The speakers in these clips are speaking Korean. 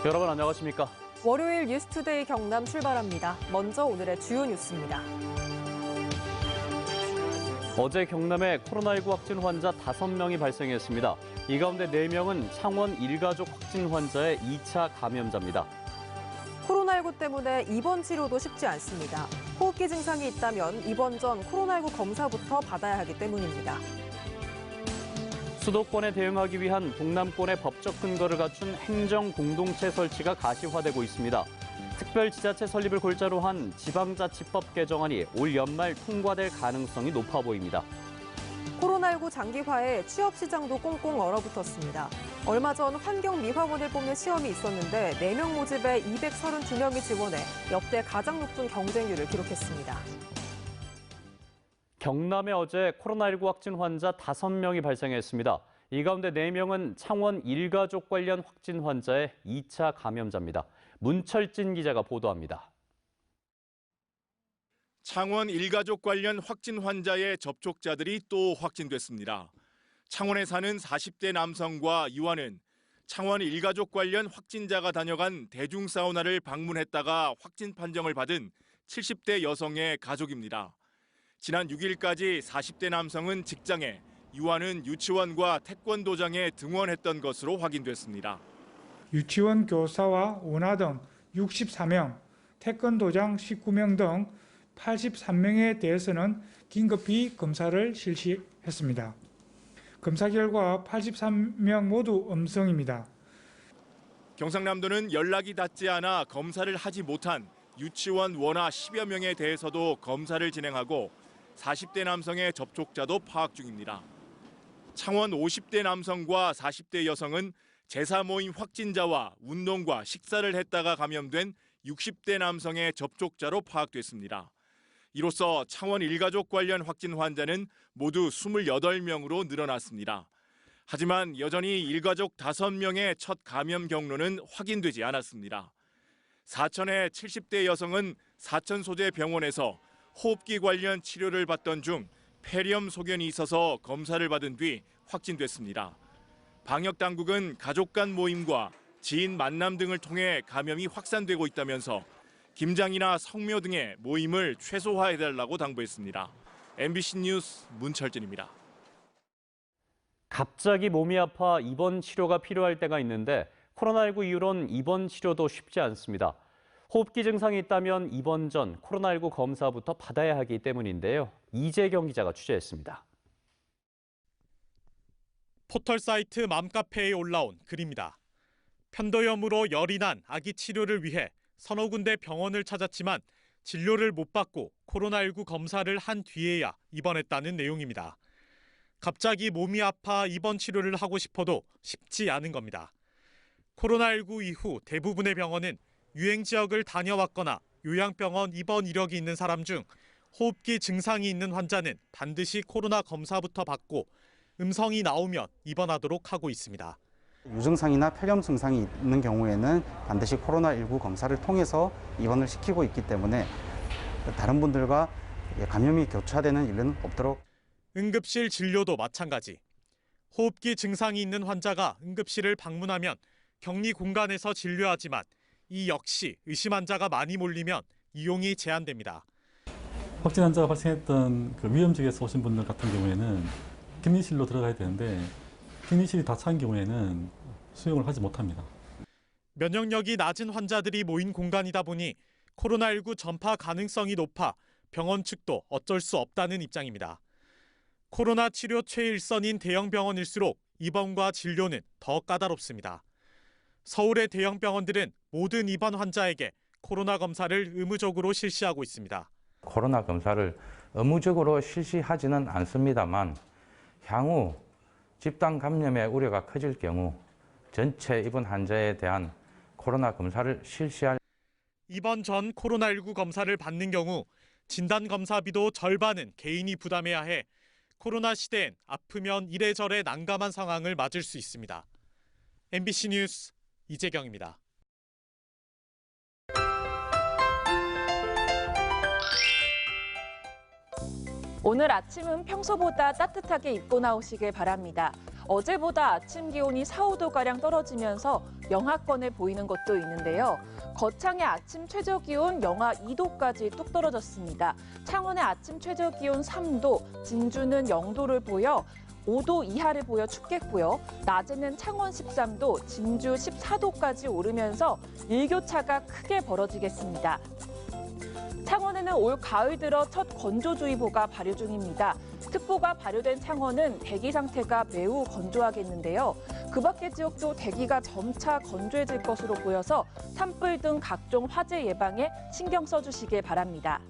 여러분 안녕하십니까? 월요일 뉴스투데이 경남 출발합니다. 먼저 오늘의 주요 뉴스입니다. 어제 경남에 코로나19 확진 환자 5명이 발생했습니다. 이 가운데 4명은 창원 일가족 확진 환자의 2차 감염자입니다. 코로나19 때문에 입원 치료도 쉽지 않습니다. 호흡기 증상이 있다면 입원 전 코로나19 검사부터 받아야 하기 때문입니다. 수도권에 대응하기 위한 동남권의 법적 근거를 갖춘 행정 공동체 설치가 가시화되고 있습니다. 특별지자체 설립을 골자로 한 지방자치법 개정안이 올 연말 통과될 가능성이 높아 보입니다. 코로나19 장기화에 취업 시장도 꽁꽁 얼어붙었습니다. 얼마 전 환경미화원을 뽑는 시험이 있었는데 4명 모집에 232명이 지원해 역대 가장 높은 경쟁률을 기록했습니다. 경남에 어제 코로나19 확진 환자 5명이 발생했습니다. 이 가운데 4명은 창원 일가족 관련 확진 환자의 2차 감염자입니다. 문철진 기자가 보도합니다. 창원 일가족 관련 확진 환자의 접촉자들이 또 확진됐습니다. 창원에 사는 40대 남성과 이와는 창원 일가족 관련 확진자가 다녀간 대중사우나를 방문했다가 확진 판정을 받은 70대 여성의 가족입니다. 지난 6일까지 40대 남성은 직장에, 이와는 유치원과 태권도장에 등원했던 것으로 확인됐습니다. 유치원 교사와 원화 등 64명, 태권도장 19명 등 83명에 대해서는 긴급히 검사를 실시했습니다. 검사 결과 83명 모두 음성입니다. 경상남도는 연락이 닿지 않아 검사를 하지 못한 유치원 원화 10여 명에 대해서도 검사를 진행하고 40대 남성의 접촉자도 파악 중입니다. 창원 50대 남성과 40대 여성은 제사 모임 확진자와 운동과 식사를 했다가 감염된 60대 남성의 접촉자로 파악됐습니다. 이로써 창원 일가족 관련 확진 환자는 모두 28명으로 늘어났습니다. 하지만 여전히 일가족 5명의 첫 감염 경로는 확인되지 않았습니다. 사천의 70대 여성은 사천 소재 병원에서 호흡기 관련 치료를 받던 중 폐렴 소견이 있어서 검사를 받은 뒤 확진됐습니다. 방역당국은 가족 간 모임과 지인 만남 등을 통해 감염이 확산되고 있다면서 김장이나 성묘 등의 모임을 최소화해달라고 당부했습니다. MBC 뉴스 문철진입니다. 갑자기 몸이 아파 입원 치료가 필요할 때가 있는데 코로나19 이후론 입원 치료도 쉽지 않습니다. 호흡기 증상이 있다면 입원 전 코로나19 검사부터 받아야 하기 때문인데요. 이재경 기자가 취재했습니다. 포털 사이트 맘카페에 올라온 글입니다. 편도염으로 열이 난 아기 치료를 위해 서너 군데 병원을 찾았지만 진료를 못 받고 코로나19 검사를 한 뒤에야 입원했다는 내용입니다. 갑자기 몸이 아파 입원 치료를 하고 싶어도 쉽지 않은 겁니다. 코로나19 이후 대부분의 병원은 유행 지역을 다녀왔거나 요양병원 입원 이력이 있는 사람 중 호흡기 증상이 있는 환자는 반드시 코로나 검사부터 받고 음성이 나오면 입원하도록 하고 있습니다. 유증상이나 폐렴 증상이 있는 경우에는 반드시 코로나19 검사를 통해서 입원을 시키고 있기 때문에 다른 분들과 감염이 교차되는 일은 없도록. 응급실 진료도 마찬가지. 호흡기 증상이 있는 환자가 응급실을 방문하면 격리 공간에서 진료하지만 이 역시 의심 환자가 많이 몰리면 이용이 제한됩니다. 확진 환자가 발생했던 위험 지역에서 오신 분들 같은 경우에는 격리실로 들어가야 되는데 격리실이 다 찬 경우에는 수용을 하지 못합니다. 면역력이 낮은 환자들이 모인 공간이다 보니 코로나19 전파 가능성이 높아 병원 측도 어쩔 수 없다는 입장입니다. 코로나 치료 최일선인 대형 병원일수록 입원과 진료는 더 까다롭습니다. 서울의 대형 병원들은 모든 입원 환자에게 코로나 검사를 의무적으로 실시하고 있습니다. 코로나 검사를 의무적으로 실시하지는 않습니다만 향후 집단 감염의 우려가 커질 경우 전체 입원 환자에 대한 코로나 검사를 실시할. 입원 전 코로나19 검사를 받는 경우 진단 검사비도 절반은 개인이 부담해야 해 코로나 시대엔 아프면 이래저래 난감한 상황을 맞을 수 있습니다. MBC 뉴스 이재경입니다. 오늘 아침은 평소보다 따뜻하게 입고 나오시길 바랍니다. 어제보다 아침 기온이 4, 5도가량 떨어지면서 영하권을 보이는 곳도 있는데요. 거창의 아침 최저 기온 영하 2도까지 뚝 떨어졌습니다. 창원의 아침 최저 기온 3도, 진주는 0도를 보여 5도 이하를 보여 춥겠고요. 낮에는 창원 13도, 진주 14도까지 오르면서 일교차가 크게 벌어지겠습니다. 창원에는 올 가을 들어 첫 건조주의보가 발효 중입니다. 특보가 발효된 창원은 대기 상태가 매우 건조하겠는데요. 그 밖의 지역도 대기가 점차 건조해질 것으로 보여서 산불 등 각종 화재 예방에 신경 써주시길 바랍니다.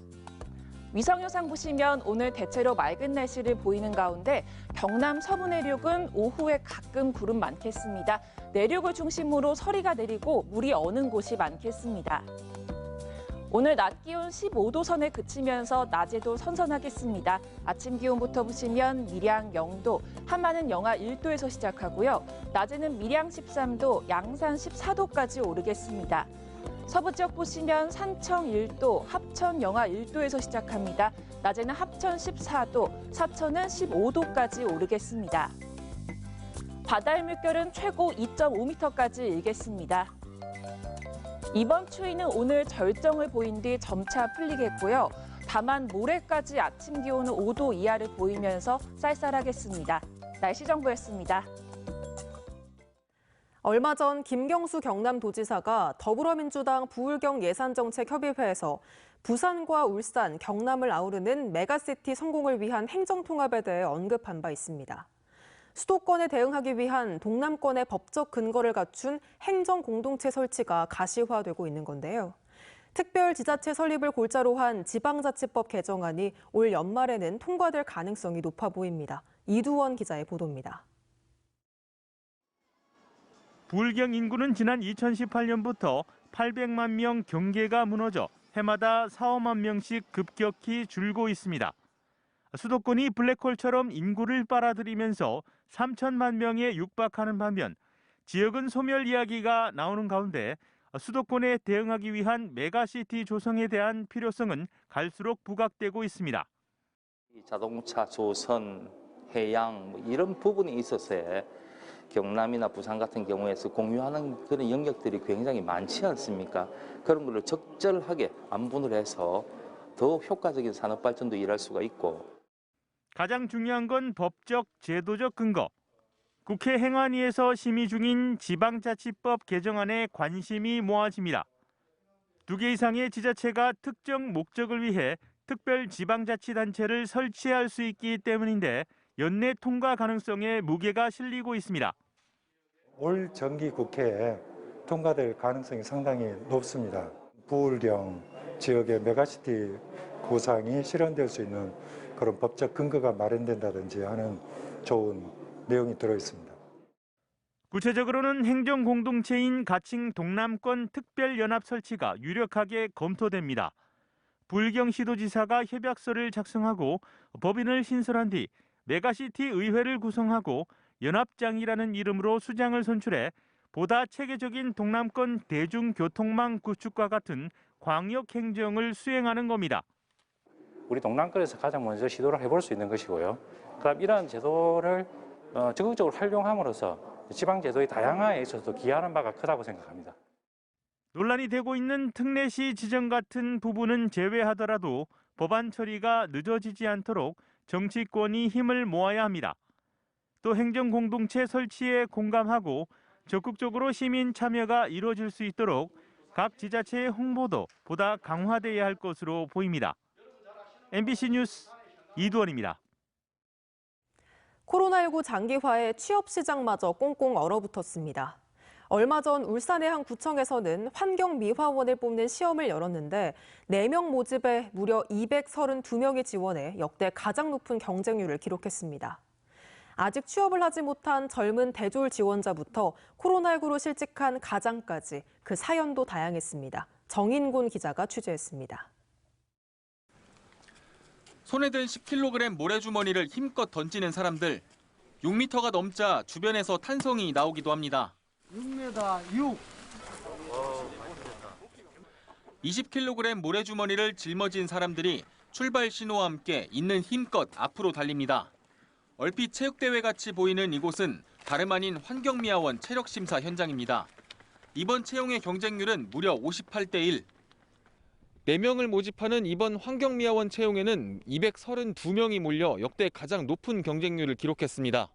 위성 영상 보시면 오늘 대체로 맑은 날씨를 보이는 가운데 경남 서부 내륙은 오후에 가끔 구름 많겠습니다. 내륙을 중심으로 서리가 내리고 물이 어는 곳이 많겠습니다. 오늘 낮 기온 15도 선에 그치면서 낮에도 선선하겠습니다. 아침 기온부터 보시면 밀양 0도, 한마는 영하 1도에서 시작하고요. 낮에는 밀양 13도, 양산 14도까지 오르겠습니다. 서부 지역 보시면 산청 1도, 합천 영하 1도에서 시작합니다. 낮에는 합천 14도, 사천은 15도까지 오르겠습니다. 바다의 물결은 최고 2.5m까지 일겠습니다. 이번 추위는 오늘 절정을 보인 뒤 점차 풀리겠고요. 다만 모레까지 아침 기온은 5도 이하를 보이면서 쌀쌀하겠습니다. 날씨 정보였습니다. 얼마 전 김경수 경남도지사가 더불어민주당 부울경 예산정책협의회에서 부산과 울산, 경남을 아우르는 메가시티 성공을 위한 행정통합에 대해 언급한 바 있습니다. 수도권에 대응하기 위한 동남권의 법적 근거를 갖춘 행정공동체 설치가 가시화되고 있는 건데요. 특별지자체 설립을 골자로 한 지방자치법 개정안이 올 연말에는 통과될 가능성이 높아 보입니다. 이두원 기자의 보도입니다. 부울경 인구는 지난 2018년부터 800만 명 경계가 무너져 해마다 4, 5만 명씩 급격히 줄고 있습니다. 수도권이 블랙홀처럼 인구를 빨아들이면서 3천만 명에 육박하는 반면 지역은 소멸 이야기가 나오는 가운데 수도권에 대응하기 위한 메가시티 조성에 대한 필요성은 갈수록 부각되고 있습니다. 자동차, 조선, 해양 이런 부분이 있어서 경남이나 부산 같은 경우에서 공유하는 그런 영역들이 굉장히 많지 않습니까? 그런 걸로 적절하게 안분을 해서 더욱 효과적인 산업 발전도 일할 수가 있고. 가장 중요한 건 법적, 제도적 근거. 국회 행안위에서 심의 중인 지방자치법 개정안에 관심이 모아집니다. 2개 이상의 지자체가 특정 목적을 위해 특별 지방자치단체를 설치할 수 있기 때문인데 연내 통과 가능성에 무게가 실리고 있습니다. 올 정기 국회에 통과될 가능성이 상당히 높습니다. 부울경 지역의 메가시티 구상이 실현될 수 있는 그런 법적 근거가 마련된다든지 하는 좋은 내용이 들어있습니다. 구체적으로는 행정공동체인 가칭 동남권 특별연합 설치가 유력하게 검토됩니다. 부울경시도지사가 협약서를 작성하고 법인을 신설한 뒤 메가시티 의회를 구성하고 연합장이라는 이름으로 수장을 선출해 보다 체계적인 동남권 대중교통망 구축과 같은 광역행정을 수행하는 겁니다. 우리 동남권에서 가장 먼저 시도를 해볼 수 있는 것이고요. 그럼 이러한 제도를 적극적으로 활용함으로써 지방제도의 다양화에 있어서도 기여하는 바가 크다고 생각합니다. 논란이 되고 있는 특례시 지정 같은 부분은 제외하더라도 법안 처리가 늦어지지 않도록 정치권이 힘을 모아야 합니다. 또 행정공동체 설치에 공감하고 적극적으로 시민 참여가 이루어질 수 있도록 각 지자체의 홍보도 보다 강화돼야 할 것으로 보입니다. MBC 뉴스 이두원입니다. 코로나19 장기화에 취업시장마저 꽁꽁 얼어붙었습니다. 얼마 전 울산의 한 구청에서는 환경미화원을 뽑는 시험을 열었는데 4명 모집에 무려 232명이 지원해 역대 가장 높은 경쟁률을 기록했습니다. 아직 취업을 하지 못한 젊은 대졸 지원자부터 코로나19로 실직한 가장까지 그 사연도 다양했습니다. 정인곤 기자가 취재했습니다. 손에 든 10kg 모래주머니를 힘껏 던지는 사람들. 6m가 넘자 주변에서 탄성이 나오기도 합니다. 6m 6. 20kg 모래주머니를 짊어진 사람들이 출발 신호와 함께 있는 힘껏 앞으로 달립니다. 얼핏 체육대회 같이 보이는 이곳은 다름 아닌 환경미화원 체력심사 현장입니다. 이번 채용의 경쟁률은 무려 58대 1. 4명을 모집하는 이번 환경미화원 채용에는 232명이 몰려 역대 가장 높은 경쟁률을 기록했습니다.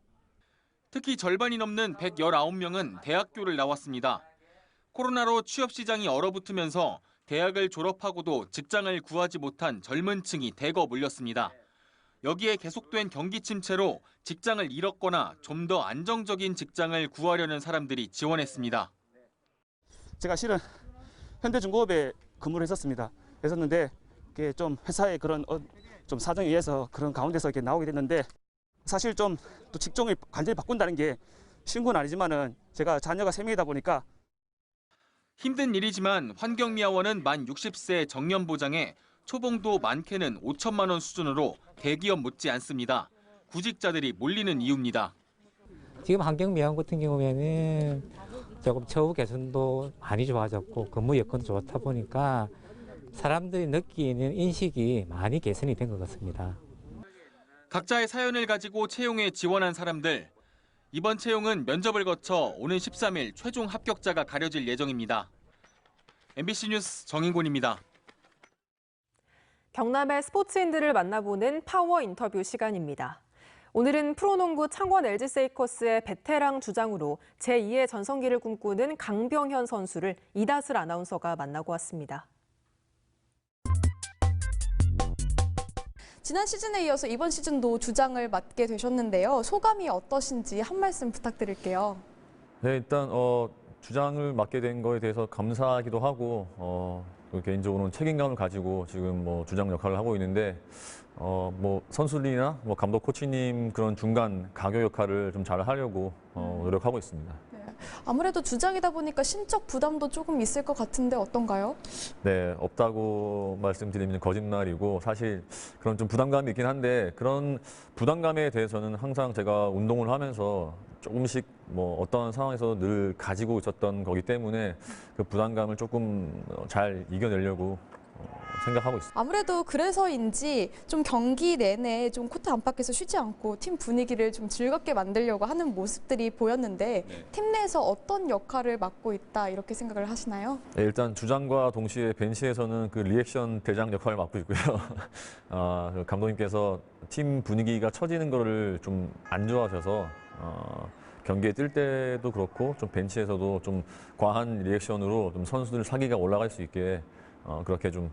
특히 절반이 넘는 119명은 대학교를 나왔습니다. 코로나로 취업 시장이 얼어붙으면서 대학을 졸업하고도 직장을 구하지 못한 젊은 층이 대거 몰렸습니다. 여기에 계속된 경기 침체로 직장을 잃었거나 좀 더 안정적인 직장을 구하려는 사람들이 지원했습니다. 제가 실은 현대중공업에 근무를 했었는데 그게 좀 회사의 그런 좀 사정에 의해서 그런 가운데서 이렇게 나오게 됐는데 사실 좀 또 직종을 완전히 바꾼다는 게 쉬운 건 아니지만은 제가 자녀가 3명이다 보니까 힘든 일이지만 환경미화원은 만 60세 정년 보장에 초봉도 많게는 5천만 원 수준으로 대기업 못지 않습니다. 구직자들이 몰리는 이유입니다. 지금 환경미화원 같은 경우에는 조금 처우 개선도 많이 좋아졌고 근무 여건도 좋다 보니까 사람들이 느끼는 인식이 많이 개선이 된 것 같습니다. 각자의 사연을 가지고 채용에 지원한 사람들. 이번 채용은 면접을 거쳐 오는 13일 최종 합격자가 가려질 예정입니다. MBC 뉴스 정인곤입니다. 경남의 스포츠인들을 만나보는 파워 인터뷰 시간입니다. 오늘은 프로농구 창원 LG 세이커스의 베테랑 주장으로 제2의 전성기를 꿈꾸는 강병현 선수를 이다슬 아나운서가 만나고 왔습니다. 지난 시즌에 이어서 이번 시즌도 주장을 맡게 되셨는데요. 소감이 어떠신지 한 말씀 부탁드릴게요. 네, 일단 주장을 맡게 된 거에 대해서 감사하기도 하고 개인적으로는 책임감을 가지고 지금 주장 역할을 하고 있는데 선수들이나 감독 코치님 그런 중간 가교 역할을 좀 잘 하려고 노력하고 있습니다. 네. 아무래도 주장이다 보니까 심적 부담도 조금 있을 것 같은데 어떤가요? 네, 없다고 말씀드리면 거짓말이고 사실 그런 좀 부담감이 있긴 한데 그런 부담감에 대해서는 항상 제가 운동을 하면서 조금씩 어떤 상황에서 늘 가지고 있었던 거기 때문에 그 부담감을 조금 잘 이겨내려고 생각하고 있습니다. 아무래도 그래서인지 좀 경기 내내 좀 코트 안팎에서 쉬지 않고 팀 분위기를 좀 즐겁게 만들려고 하는 모습들이 보였는데 팀 내에서 어떤 역할을 맡고 있다 이렇게 생각을 하시나요? 네, 일단 주장과 동시에 벤치에서는 그 리액션 대장 역할을 맡고 있고요. 감독님께서 팀 분위기가 처지는 거를 좀 안 좋아하셔서 경기에 뛸 때도 그렇고 좀 벤치에서도 좀 과한 리액션으로 좀 선수들 사기가 올라갈 수 있게 그렇게 좀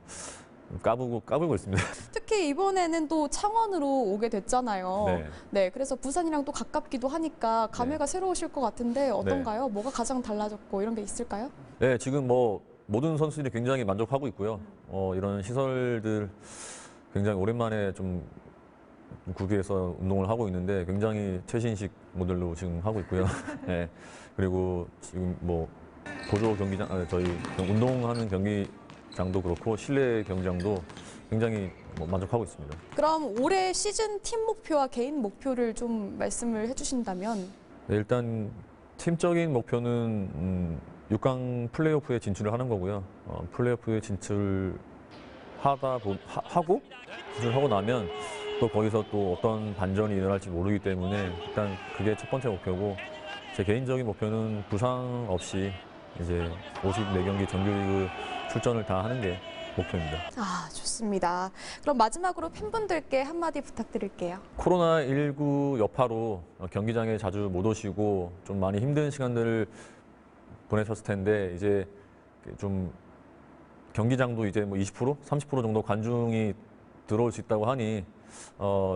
까불고 있습니다. 특히 이번에는 또 창원으로 오게 됐잖아요. 네. 네, 그래서 부산이랑 또 가깝기도 하니까 감회가 새로우실 것 같은데 어떤가요? 뭐가 가장 달라졌고 이런 게 있을까요? 네, 지금 모든 선수들이 굉장히 만족하고 있고요. 이런 시설들 굉장히 오랜만에 좀 구비해서 운동을 하고 있는데 굉장히 최신식 모델로 지금 하고 있고요. 네, 그리고 지금 보조 경기장, 저희 운동하는 경기장도 그렇고 실내 경기장도 굉장히 만족하고 있습니다. 그럼 올해 시즌 팀 목표와 개인 목표를 좀 말씀을 해주신다면? 네, 일단 팀적인 목표는 6강 플레이오프에 진출을 하는 거고요. 플레이오프에 진출하고 나면 또 거기서 또 어떤 반전이 일어날지 모르기 때문에 일단 그게 첫 번째 목표고 제 개인적인 목표는 부상 없이 이제 54경기 정규리그 출전을 다 하는 게 목표입니다. 아, 좋습니다. 그럼 마지막으로 팬분들께 한마디 부탁드릴게요. 코로나19 여파로 경기장에 자주 못 오시고 좀 많이 힘든 시간들을 보내셨을 텐데 이제 좀 경기장도 이제 20%, 30% 정도 관중이 들어올 수 있다고 하니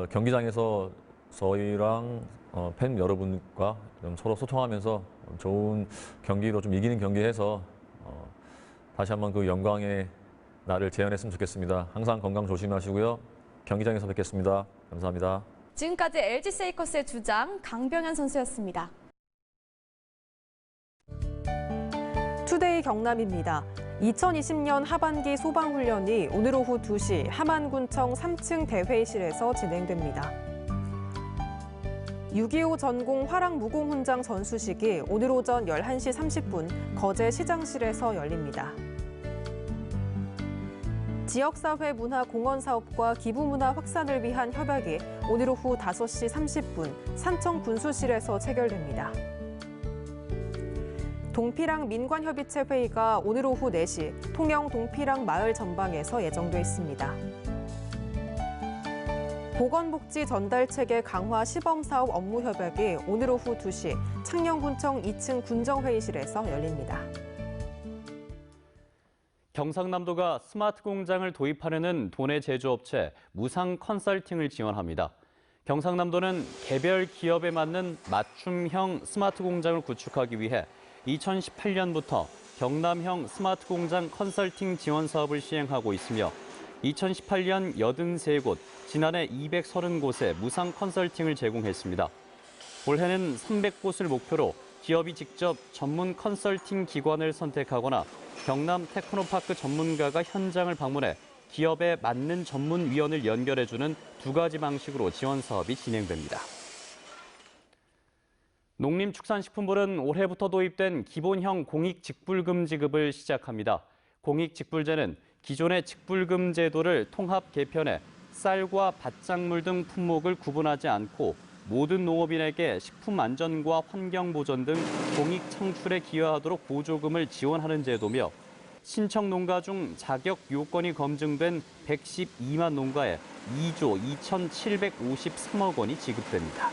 경기장에서 저희랑 팬 여러분과 좀 서로 소통하면서 좋은 경기로 좀 이기는 경기해서 다시 한번 그 영광의 날을 재현했으면 좋겠습니다. 항상 건강 조심하시고요. 경기장에서 뵙겠습니다. 감사합니다. 지금까지 LG 세이커스의 주장 강병현 선수였습니다. 투데이 경남입니다. 2020년 하반기 소방훈련이 오늘 오후 2시 함안군청 3층 대회의실에서 진행됩니다. 6.25 전공 화랑무공훈장 전수식이 오늘 오전 11시 30분 거제 시장실에서 열립니다. 지역사회 문화 공헌 사업과 기부문화 확산을 위한 협약이 오늘 오후 5시 30분 산청 군수실에서 체결됩니다. 동피랑 민관협의체 회의가 오늘 오후 4시 통영 동피랑 마을 전방에서 예정돼 있습니다. 보건복지 전달체계 강화 시범사업 업무 협약이 오늘 오후 2시 창녕군청 2층 군정회의실에서 열립니다. 경상남도가 스마트 공장을 도입하려는 도내 제조업체 무상 컨설팅을 지원합니다. 경상남도는 개별 기업에 맞는 맞춤형 스마트 공장을 구축하기 위해 2018년부터 경남형 스마트 공장 컨설팅 지원 사업을 시행하고 있으며 2018년 83곳, 지난해 230곳에 무상 컨설팅을 제공했습니다. 올해는 300곳을 목표로 기업이 직접 전문 컨설팅 기관을 선택하거나 경남 테크노파크 전문가가 현장을 방문해 기업에 맞는 전문위원을 연결해주는 2가지 방식으로 지원 사업이 진행됩니다. 농림축산식품부는 올해부터 도입된 기본형 공익직불금지급을 시작합니다. 공익직불제는 기존의 직불금 제도를 통합 개편해 쌀과 밭작물 등 품목을 구분하지 않고 모든 농업인에게 식품 안전과 환경 보전 등 공익 창출에 기여하도록 보조금을 지원하는 제도며 신청 농가 중 자격 요건이 검증된 112만 농가에 2조 2,753억 원이 지급됩니다.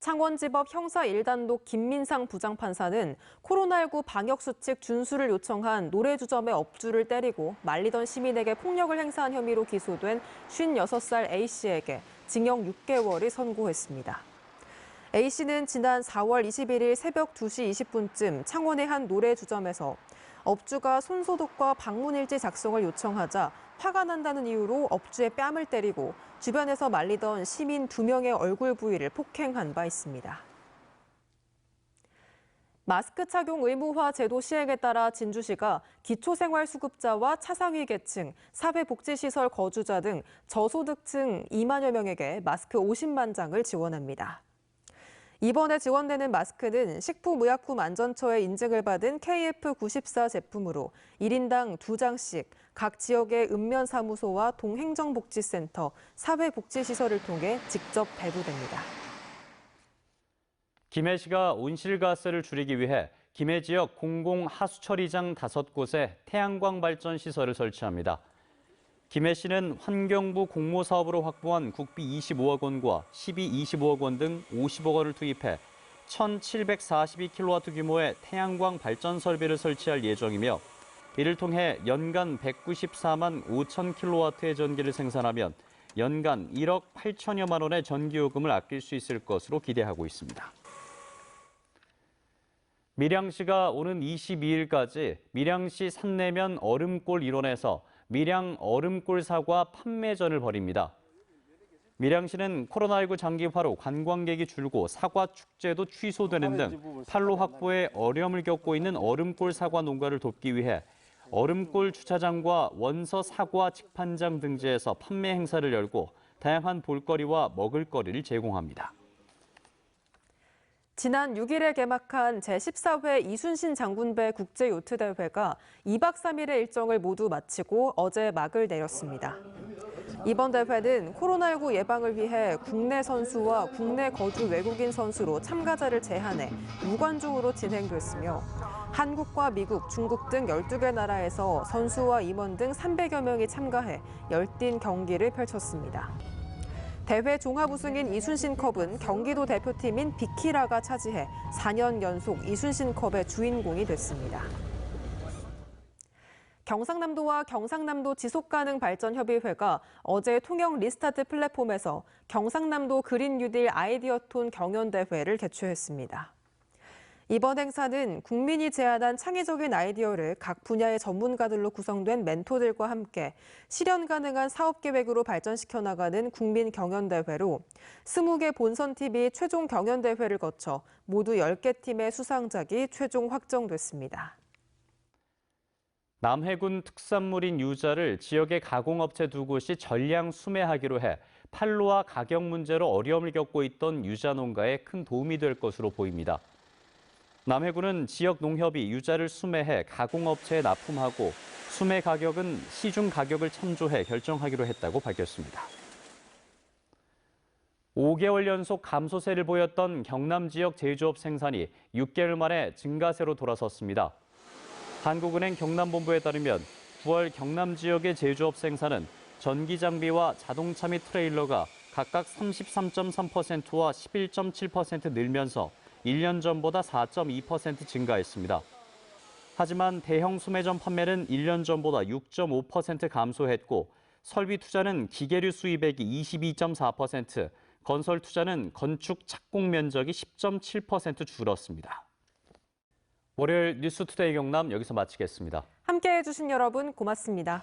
창원지법 형사 1단독 김민상 부장판사는 코로나19 방역수칙 준수를 요청한 노래주점의 업주를 때리고 말리던 시민에게 폭력을 행사한 혐의로 기소된 56살 A씨에게 징역 6개월을 선고했습니다. A씨는 지난 4월 21일 새벽 2시 20분쯤 창원의 한 노래주점에서 업주가 손소독과 방문일지 작성을 요청하자 화가 난다는 이유로 업주의 뺨을 때리고 주변에서 말리던 시민 2명의 얼굴 부위를 폭행한 바 있습니다. 마스크 착용 의무화 제도 시행에 따라 진주시가 기초생활수급자와 차상위 계층, 사회복지시설 거주자 등 저소득층 2만여 명에게 마스크 50만 장을 지원합니다. 이번에 지원되는 마스크는 식품의약품안전처의 인증을 받은 KF94 제품으로 1인당 2장씩 각 지역의 읍면사무소와 동행정복지센터, 사회복지시설을 통해 직접 배부됩니다. 김해시가 온실가스를 줄이기 위해 김해 지역 공공하수처리장 5곳에 태양광 발전 시설을 설치합니다. 김해시는 환경부 공모사업으로 확보한 국비 25억 원과 시비 25억 원 등 50억 원을 투입해 1,742kW 규모의 태양광 발전 설비를 설치할 예정이며 이를 통해 연간 194만 5천 킬로와트의 전기를 생산하면 연간 1억 8천여만 원의 전기요금을 아낄 수 있을 것으로 기대하고 있습니다. 밀양시가 오는 22일까지 밀양시 산내면 얼음골 일원에서 밀양 얼음골 사과 판매전을 벌입니다. 밀양시는 코로나19 장기화로 관광객이 줄고 사과 축제도 취소되는 등 판로 확보에 어려움을 겪고 있는 얼음골 사과 농가를 돕기 위해 얼음골 주차장과 원서 사과 직판장 등지에서 판매 행사를 열고 다양한 볼거리와 먹을거리를 제공합니다. 지난 6일에 개막한 제14회 이순신 장군배 국제요트대회가 2박 3일의 일정을 모두 마치고 어제 막을 내렸습니다. 이번 대회는 코로나19 예방을 위해 국내 선수와 국내 거주 외국인 선수로 참가자를 제한해 무관중으로 진행됐으며 한국과 미국, 중국 등 12개 나라에서 선수와 임원 등 300여 명이 참가해 열띤 경기를 펼쳤습니다. 대회 종합 우승인 이순신컵은 경기도 대표팀인 비키라가 차지해 4년 연속 이순신컵의 주인공이 됐습니다. 경상남도와 경상남도 지속가능발전협의회가 어제 통영 리스타트 플랫폼에서 경상남도 그린 뉴딜 아이디어톤 경연대회를 개최했습니다. 이번 행사는 국민이 제안한 창의적인 아이디어를 각 분야의 전문가들로 구성된 멘토들과 함께 실현 가능한 사업 계획으로 발전시켜 나가는 국민 경연대회로 20개 본선팀이 최종 경연대회를 거쳐 모두 10개 팀의 수상작이 최종 확정됐습니다. 남해군 특산물인 유자를 지역의 가공업체 2곳이 전량 수매하기로 해 판로와 가격 문제로 어려움을 겪고 있던 유자 농가에 큰 도움이 될 것으로 보입니다. 남해군은 지역 농협이 유자를 수매해 가공업체에 납품하고 수매 가격은 시중 가격을 참조해 결정하기로 했다고 밝혔습니다. 5개월 연속 감소세를 보였던 경남 지역 제조업 생산이 6개월 만에 증가세로 돌아섰습니다. 한국은행 경남본부에 따르면 9월 경남 지역의 제조업 생산은 전기 장비와 자동차 및 트레일러가 각각 33.3%와 11.7% 늘면서 1년 전보다 4.2% 증가했습니다. 하지만 대형 소매점 판매는 1년 전보다 6.5% 감소했고 설비 투자는 기계류 수입액이 22.4%, 건설 투자는 건축 착공 면적이 10.7% 줄었습니다. 월요일 뉴스투데이 경남 여기서 마치겠습니다. 함께해 주신 여러분 고맙습니다.